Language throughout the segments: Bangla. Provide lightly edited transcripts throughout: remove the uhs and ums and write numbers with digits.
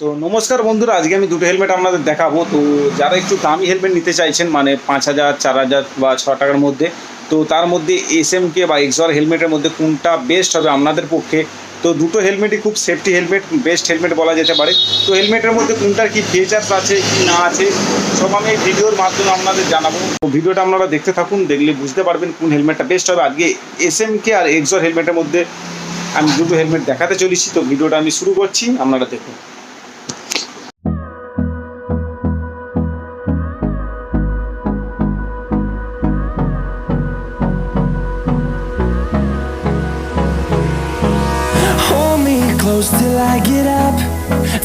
তো নমস্কার বন্ধুরা, আজকে আমি দুটো হেলমেট আপনাদের দেখাবো। তো যারা একটু দামি হেলমেট নিতে চাইছেন, মানে 5,000, 4,000 বা 6 টাকার মধ্যে, তো তার মধ্যে এসএমকে বা এক্সর হেলমেটের মধ্যে কোনটা বেস্ট হবে আপনাদের পক্ষে। তো দুটো হেলমেটই খুব সেফটি হেলমেট, বেস্ট হেলমেট বলা যেতে পারে। তো হেলমেটের মধ্যে কোনটার কী ফিচার্স আছে কি না আছে সব আমি এই ভিডিওর মাধ্যমে আপনাদের জানাবো। তো ভিডিওটা আপনারা দেখতে থাকুন, দেখলে বুঝতে পারবেন কোন হেলমেটটা বেস্ট হবে। আজকে এসএমকে আর এক্সর হেলমেটের মধ্যে আমি দুটো হেলমেট দেখাতে চলেছি। তো ভিডিওটা আমি শুরু করছি, আপনারা দেখুন। Hold me close till I get up.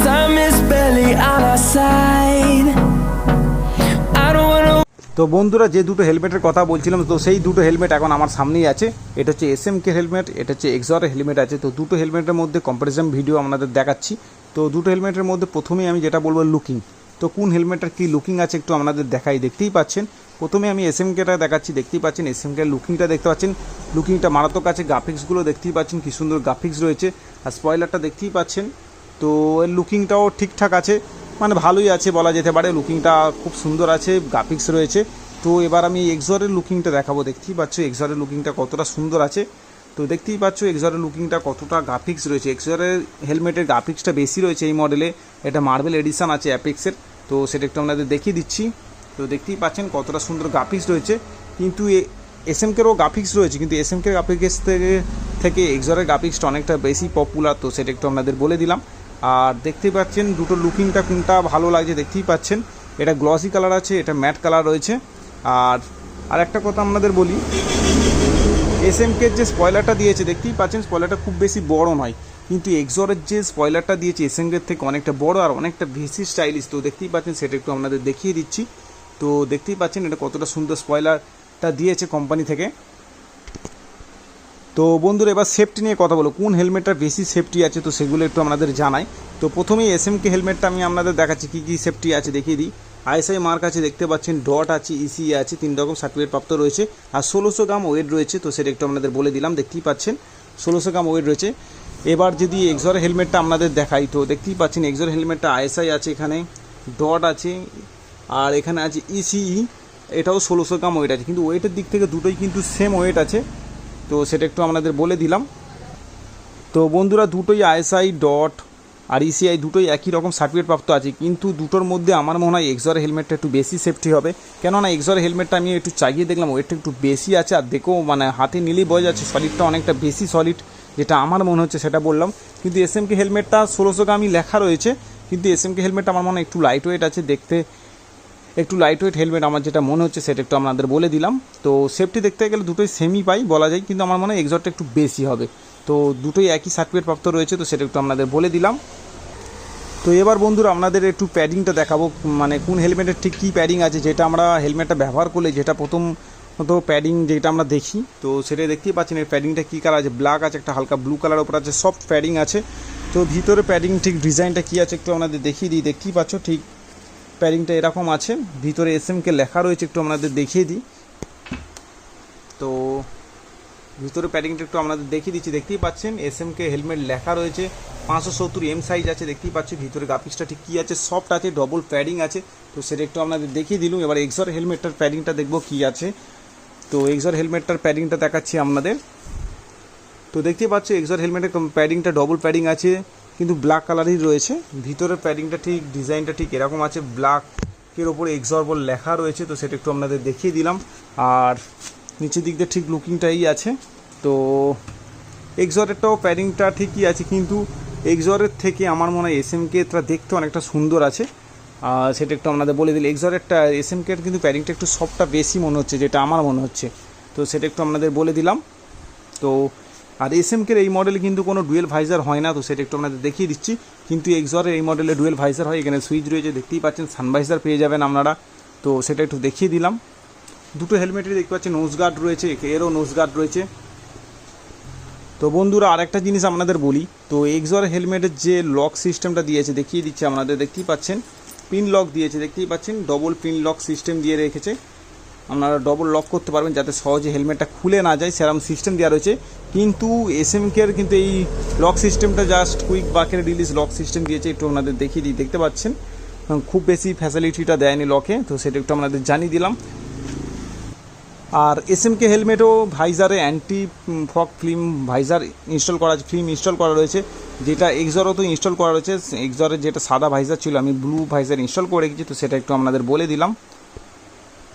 Time is barely on our side. I don't wanna. তো বন্ধুরা, যে দুটো হেলমেটের কথা বলছিলাম, তো সেই দুটো হেলমেট এখন আমার সামনেই আছে। এটা হচ্ছে এসএমকে হেলমেট, এটা হচ্ছে এক্সরের হেলমেট আছে। তো দুটো হেলমেটের মধ্যে কম্পারিজন ভিডিও আপনাদের দেখাচ্ছি। তো দুটো হেলমেটের মধ্যে প্রথমেই আমি যেটা বলবো লুকিং। তো কোন হেলমেটটার কী লুকিং আছে একটু আপনাদের দেখাই, দেখতেই পাচ্ছেন। প্রথমে আমি এসএমকেটা দেখাচ্ছি, দেখতেই পাচ্ছেন এসএমকের লুকিংটা দেখতে পাচ্ছেন। লুকিংটা মারাত্মক আছে, গ্রাফিক্সগুলো দেখতেই পাচ্ছেন কী সুন্দর গ্রাফিক্স রয়েছে। আর স্পয়লারটা দেখতেই পাচ্ছেন। তো এর লুকিংটাও ঠিকঠাক আছে, মানে ভালোই আছে বলা যেতে পারে। লুকিংটা খুব সুন্দর আছে, গ্রাফিক্স রয়েছে। তো এবার আমি এক্সরের লুকিংটা দেখাবো। দেখতেই পাচ্ছ এক্সরের লুকিংটা কতটা সুন্দর আছে। তো দেখতেই পাচ্ছ এক্সরের লুকিংটা কতটা গ্রাফিক্স রয়েছে। এক্সরের হেলমেটের গ্রাফিক্সটা বেশি রয়েছে এই মডেলে। এটা মার্বেল এডিশন আছে অ্যাপেক্সের। তো সেটা একটু আপনাদের দেখিয়ে দিচ্ছি। তো দেখতেই পাচ্ছেন কতটা সুন্দর গ্রাফিক্স রয়েছে। কিন্তু এসএমকেরও গ্রাফিক্স রয়েছে, কিন্তু এসএমকের গ্রাফিক্স থেকে এক্সরের গ্রাফিক্সটা অনেকটা বেশি পপুলার। তো সেটা একটু আপনাদের বলে দিলাম। আর দেখতেই পাচ্ছেন দুটো লুকিংটা কোনটা ভালো লাগছে, দেখতেই পাচ্ছেন। এটা গ্লসি কালার আছে, এটা ম্যাট কালার রয়েছে। আর একটা কথা আপনাদের বলি, এসএমকের যে স্পয়লারটা দিয়েছে দেখতেই পাচ্ছেন, স্পয়লারটা খুব বেশি বড় নয়। কিন্তু এক্সরের যে স্পয়লারটা দিয়েছে এসএমকের থেকে অনেকটা বড় আর অনেকটা বেশি স্টাইলিশ। তো দেখতেই পাচ্ছেন, সেটা একটু আপনাদের দেখিয়ে দিচ্ছি। তো দেখতেই পাচ্ছেন এটা কতটা সুন্দর স্পয়লারটা দিয়েছে কোম্পানি থেকে। তো বন্ধুরা, এবার সেফটি নিয়ে কথা বলো, কোন হেলমেটটা বেশি সেফটি আছে তো সেগুলো একটু আপনাদের জানাই। তো প্রথমেই এসএমকে হেলমেটটা আমি আপনাদের দেখাচ্ছি কী কী সেফটি আছে দেখিয়ে দিই। আইএসআই মার্ক আছে, দেখতে পাচ্ছেন ডট আছে, ইসি আছে, 3 রকম সার্টিফিকেট প্রাপ্ত রয়েছে। আর 1600 গ্রাম ওয়েট রয়েছে। তো সেটা একটু আপনাদের বলে দিলাম, দেখতেই পাচ্ছেন 1600 গ্রাম ওয়েট রয়েছে। এবার যদি এক্সর হেলমেটটা আপনাদের দেখাই, তো দেখতেই পাচ্ছেন এক্সর হেলমেটটা আইএসআই আছে, এখানে ডট আছে, আর এখানে আছে ইসিই, এটাও 1600 গ্রাম ওয়েট আছে। কিন্তু ওয়েটের দিক থেকে দুটোই কিন্তু সেম ওয়েট আছে। তো সেটা একটু আপনাদের বলে দিলাম। তো বন্ধুরা, দুটোই আইএসআই ডট আর ইসিআই দুটোই একই রকম সার্টিফিকেট প্রাপ্ত আছে। কিন্তু দুটোর মধ্যে আমার মনে হয় এক্সর হেলমেটটা একটু বেশি সেফটি হবে। কেননা এক্সর হেলমেটটা আমি একটু চাগিয়ে দেখলাম, ওয়েটটা একটু বেশি আছে। আর দেখেও মানে হাতে নিলেই বোঝা যাচ্ছে সলিডটা অনেকটা বেশি সলিড, যেটা আমার মনে হচ্ছে সেটা বললাম। কিন্তু এসএমকে হেলমেটটা 1600 গ্রামই লেখা রয়েছে। কিন্তু এসএমকে হেলমেটটা আমার মনে হয় একটু লাইট ওয়েট আছে, দেখতে একটু লাইট ওয়েট হেলমেট আমার যেটা মনে হচ্ছে সেটা একটু আপনাদের বলে দিলাম। তো সেফটি দেখতে গেলে দুটোই সেমই পাই বলা যায়, কিন্তু আমার মনে হয় এক্সরটা একটু বেশি হবে। তো দুটোই একই সার্টিফিকেট প্রাপ্ত রয়েছে, তো সেটা একটু আপনাদের বলে দিলাম। তো এবার বন্ধুরা আপনাদের একটু প্যাডিংটা দেখাবো, মানে কোন হেলমেটের ঠিক কী প্যাডিং আছে, যেটা আমরা হেলমেটটা ব্যবহার করলে যেটা প্রথমত প্যাডিং যেটা আমরা দেখি। তো সেটা দেখতেই পাচ্ছেন এর প্যাডিংটা কী কালার আছে, ব্ল্যাক আছে, একটা হালকা ব্লু কালার ওপর আছে, সফট প্যাডিং আছে। তো ভিতরে প্যাডিং ঠিক ডিজাইনটা কী আছে একটু আপনাদের দেখিয়ে দিই। দেখতেই পাচ্ছ ঠিক প্যাডিংটা এরকম আছে, ভিতরে এসএমকে লেখা রয়েছে, একটু আপনাদের দেখিয়ে দিই। তো ভিতরে প্যাডিংটা একটু আপনাদের দেখিয়ে দিচ্ছি, দেখতেই পাচ্ছেন এসএমকে হেলমেট লেখা রয়েছে। 570 এম সাইজ আছে, দেখতেই পাচ্ছি। ভিতরে গ্রাফিক্সটা ঠিক কী আছে, সফট আছে, ডবল প্যাডিং আছে। তো সেটা একটু আপনাদের দেখিয়ে দিলাম। এবার এক্সর হেলমেটটার প্যাডিংটা দেখবো কী আছে। তো এক্সর হেলমেটটার প্যাডিংটা দেখাচ্ছি আপনাদের। তো দেখতেই পাচ্ছ এক্সর হেলমেটের প্যাডিংটা ডবল প্যাডিং আছে, কিন্তু ব্ল্যাক কালারই রয়েছে। ভিতরের প্যাডিংটা ঠিক ডিজাইনটা ঠিক এরকম আছে, ব্ল্যাকের ওপরে এক্সর বল লেখা রয়েছে। তো সেটা একটু আপনাদের দেখিয়ে দিলাম। আর নিচের দিক দিয়ে ঠিক লুকিংটাই আছে। তো এক্সরেরটাও প্যাডিংটা ঠিকই আছে, কিন্তু এক্সরের থেকে আমার মনে হয় এসএমকে এটা দেখতে অনেকটা সুন্দর আছে। সেটা একটু আপনাদের বলে দিলে, এক্সরেরটা এসএমকের কিন্তু প্যাডিংটা একটু সফটটা বেশি মনে হচ্ছে, যেটা আমার মনে হচ্ছে। তো সেটা একটু আপনাদের বলে দিলাম। তো আর এসএমকের এই মডেলে কিন্তু কোনো ডুয়েল ভাইজার হয় না, তো সেটা একটু আপনাদের দেখিয়ে দিচ্ছি। কিন্তু এক্সরের এই মডেলে ডুয়েল ভাইজার হয়, এখানে সুইচ রয়েছে, দেখতেই পাচ্ছেন সানভাইজার পেয়ে যাবেন আপনারা। তো সেটা একটু দেখিয়ে দিলাম। দুটো হেলমেটেরই দেখতে পাচ্ছেন নোজ গার্ড রয়েছে, এরও নোজ গার্ড রয়েছে। তো বন্ধুরা, আরেকটা জিনিস আপনাদের বলি, তো এক্সর হেলমেটের যে লক সিস্টেমটা দিয়েছে দেখিয়ে দিচ্ছে আপনাদের, দেখতেই পাচ্ছেন পিন লক দিয়েছে, দেখতেই পাচ্ছেন ডবল পিন লক সিস্টেম দিয়ে রেখেছে। আপনারা ডবল লক করতে পারবেন যাতে সহজে হেলমেটটা খুলে না যায়, সেরকম সিস্টেম দেওয়া রয়েছে। কিন্তু এসএমকের কিন্তু এই লক সিস্টেমটা জাস্ট কুইক বাকের রিলিজ লক সিস্টেম দিয়েছে, একটু আপনাদের দেখিয়ে দিই। দেখতে পাচ্ছেন খুব বেশি ফ্যাসিলিটিটা দেয়নি লকে, তো সেটা একটু আপনাদের জানিয়ে দিলাম। আর এসএমকে হেলমেটও ভাইজারে anti fog film visor install করা ফিল্ম ইনস্টল করা রয়েছে, যেটা এক্সরও তো ইনস্টল করা রয়েছে। এক্সরের যেটা সাদা ভাইজার ছিল আমি ব্লু ভাইজার ইনস্টল করে রেখেছি, তো সেটা একটু আপনাদের বলে দিলাম।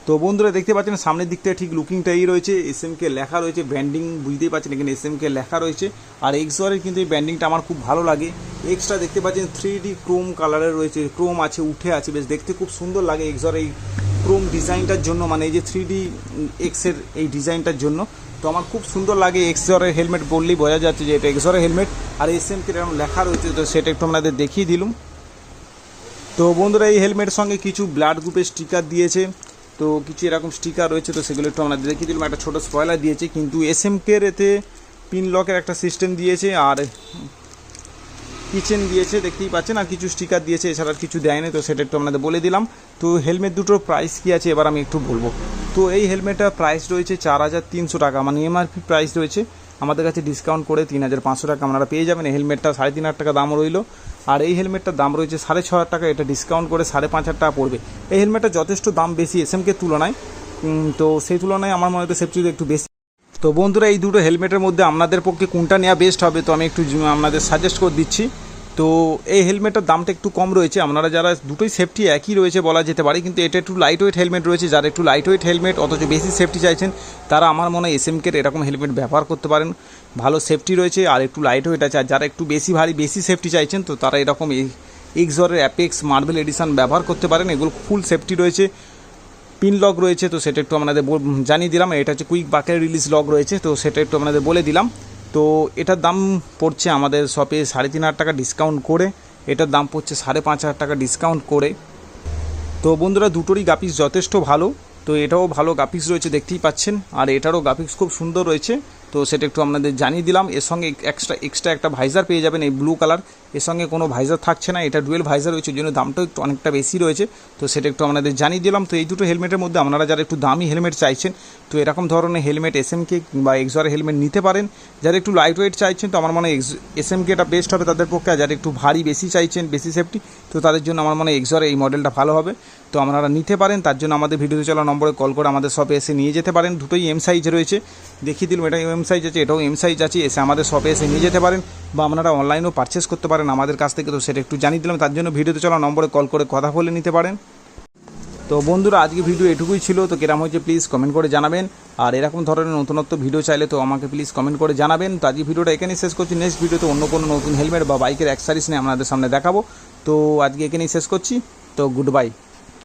তো বন্ধুরা দেখতে পাচ্ছেন সামনের দিক থেকে ঠিক লুকিংটা এই রয়েছে, এসএমকে লেখা রয়েছে, ব্র্যান্ডিং বুঝতেই পাচ্ছেন এখানে এসএমকে লেখা রয়েছে। আর এক্সরের কিন্তু এই ব্র্যান্ডিংটা আমার খুব ভালো লাগে। এক্সট্রা দেখতে পাচ্ছেন 3D ক্রোম কালারের রয়েছে, ক্রোম আছে, উঠে আছে, বেশ দেখতে খুব সুন্দর লাগে এক্সর এই ক্রোম ডিজাইনটার জন্য, মানে এই যে 3D এক্সের এই ডিজাইনটার জন্য। তো আমার খুব সুন্দর লাগে এক্সরের হেলমেট বললেই বোঝা যাচ্ছে যে এটা এক্সরের হেলমেট। আর এসএমকে এরকম লেখা রয়েছে, তো সেটা একটু আপনাদের দেখিয়ে দিলাম। তো বন্ধুরা এই হেলমেটের সঙ্গে কিছু ব্লাড গ্রুপের স্টিকার দিয়েছে, তো কিছু এরকম স্টিকার রয়েছে, তো সেগুলো একটু আপনাদের দেখিয়ে দিলাম। একটা ছোটো স্পয়লার দিয়েছে, কিন্তু এসএমকের এতে পিন লকের একটা সিস্টেম দিয়েছে আর কিচেন দিয়েছে দেখতেই পাচ্ছেন, আর কিছু স্টিকার দিয়েছে, এছাড়া আর কিছু দেয়নি, তো সেটা একটু আপনাদের বলে দিলাম। তো হেলমেট দুটোর প্রাইস কী আছে এবার আমি একটু বলবো। তো এই হেলমেটটার প্রাইস রয়েছে 4300 টাকা, মানে এমআরপি প্রাইস রয়েছে, আমাদের কাছে ডিসকাউন্ট করে 3500 টাকা আপনারা পেয়ে যাবেন। এই হেলমেটটা 3500 টাকা দাম রইল, আর এই হেলমেটটার দাম রয়েছে 6500 টাকা, এটা ডিসকাউন্ট করে 5500 টাকা পড়বে। এই হেলমেটটা যথেষ্ট দাম বেশি এসএমকের তুলনায়, তো সেই তুলনায় আমার মনে হয় সেফটি একটু বেশি। তো বন্ধুরা এই দুটো হেলমেটের মধ্যে আপনাদের পক্ষে কোনটা নেওয়া বেস্ট হবে, তো আমি একটু আপনাদের সাজেস্ট করে দিচ্ছি। তো এই হেলমেটটার দামটা একটু কম রয়েছে, আপনারা যারা দুটোই সেফটি একই রয়েছে বলা যেতে পারে, কিন্তু এটা একটু লাইট ওয়েট হেলমেট রয়েছে। যারা একটু লাইট ওয়েট হেলমেট অথচ বেশি সেফটি চাইছেন, তারা আমার মনে হয় এসএমকের এরকম হেলমেট ব্যবহার করতে পারেন, ভালো সেফটি রয়েছে আর একটু লাইট ওয়েট আছে। আর যারা একটু বেশি ভারী বেশি সেফটি চাইছেন, তো তারা এরকম এক্সরের অ্যাপেক্স মার্বেল এডিশন ব্যবহার করতে পারেন, এগুলো ফুল সেফটি রয়েছে, পিন লক রয়েছে, তো সেটা একটু আপনাদের জানিয়ে দিলাম। এটা হচ্ছে কুইক বাকের রিলিজ লক রয়েছে, তো সেটা একটু আপনাদের বলে দিলাম। তো এটার দাম পড়ছে আমাদের শপে 3500 টাকা ডিসকাউন্ট করে, এটার দাম পড়ছে 5500 টাকা ডিসকাউন্ট করে। তো বন্ধুরা দুটোরই গ্রাফিক্স যথেষ্ট ভালো, তো এটাও ভালো গ্রাফিক্স রয়েছে দেখতেই পাচ্ছেন, আর এটারও গ্রাফিক্স খুব সুন্দর রয়েছে, তো সেটা একটু আপনাদের জানিয়ে দিলাম। এর সঙ্গে এক্সট্রা একটা ভাইজার পেয়ে যাবেন এই ব্লু কালার, এর সঙ্গে কোনো ভাইজার থাকছে না, এটা ডুয়েল ভাইজার রয়েছে, ওই জন্য দামটাও একটু অনেকটা বেশি রয়েছে, তো সেটা একটু আপনাদের জানিয়ে দিলাম। তো এই দুটো হেলমেটের মধ্যে আপনারা যারা একটু দামি হেলমেট চাইছেন, তো এরকম ধরনের হেলমেট এসএমকে বা এক্সরের হেলমেট নিতে পারেন। যারা একটু লাইট ওয়েট চাইছেন, তো আমার মনে হয় এসএমকেটা বেস্ট হবে তাদের পক্ষে, আর যারা একটু ভারী বেশি চাইছেন বেশি সেফটি, তো তাদের জন্য আমার মনে হয় এক্সরের এই মডেলটা ভালো হবে, তো আপনারা নিতে পারেন। তার জন্য আমাদের ভিডিওতে চলা নম্বরে কল করে আমাদের শপে এসে নিয়ে যেতে পারেন। দুটোই এম সাইজ রয়েছে, দেখিয়ে দিলাম, এটা এম সাইজ আছে, এটাও এম সাইজ আছে, এসে আমাদের শপে এসে নিয়ে যেতে পারেন, বা আপনারা অনলাইনেও পারচেস করতে পারেন আমাদের কাছ থেকে, তো সেটা একটু জানিয়ে দিলাম। তার জন্য ভিডিওতে চলা নম্বরে কল করে কথা বলে নিতে পারেন। তো বন্ধুরা আজকে ভিডিও এটুকুই ছিল, তো কেরাম হয়েছে প্লিজ কমেন্ট করে জানাবেন, আর এরকম ধরনের নতুনত্ব ভিডিও চাইলে তো আমাকে প্লিজ কমেন্ট করে জানাবেন। তো আজকে ভিডিওটা এখানেই শেষ করছি, নেক্সট ভিডিওতে অন্য কোনো নতুন হেলমেট বা বাইকের অ্যাক্সেসরিজ নিয়ে আপনাদের সামনে দেখাবো। তো আজকে এখানেই শেষ করছি, তো গুড বাই।